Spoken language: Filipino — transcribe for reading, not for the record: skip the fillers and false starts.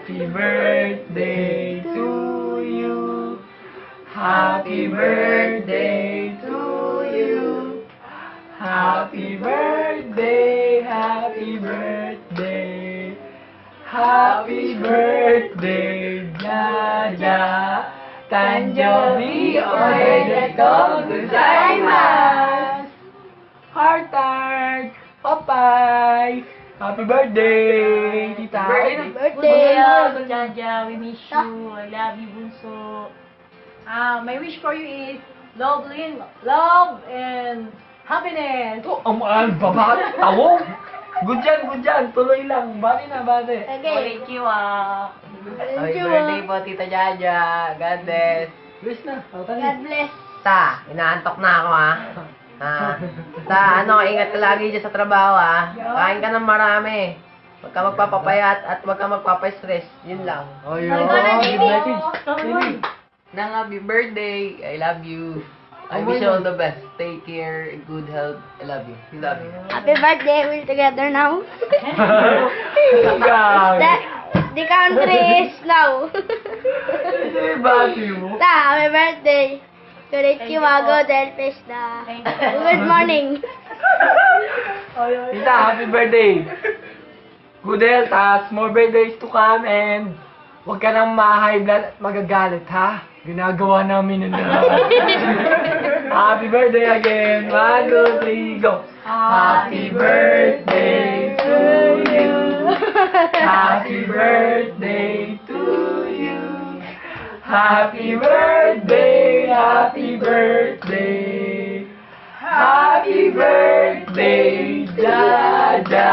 Happy birthday to you. Happy birthday to you. Happy birthday, happy birthday. Happy birthday, Jaja. Tanjobi omedetou gozaimasu. Heart. Popeye. Happy birthday, tita. Birthday, Jaja. We miss you. I love you, Bunso. My wish for you is love and happiness. Oh, ang baba, tawong. Good dyan. Tuloy lang. Bati na, bati. Thank you, Happy birthday po, Tita Jaja. God bless. Wish na. God bless. Ta, inaantok na ako ingat ka lagi dyan sa trabaho Kain ka ng marami. Huwag ka magpapapayat at huwag ka magpapastress. Yun lang. Oh, yun. Good message. Nang happy birthday. I love you. I wish you all the best. Take care. Good health. I love you. Love you. Happy birthday, we're together now. Ikaw. The country is now. Ito yung bati mo. Happy birthday. Konnichiwa, del Festa. Thank you. Good morning. Tita, happy birthday. Good health, more birthdays to come, and huwag ka nang ma-high blood at magagalit, ha? Ginagawa namin yun na. Happy birthday again. 1, 2, 3, go. Happy birthday to you. Happy birthday to you. Happy birthday, happy birthday. Happy birthday, Jaja.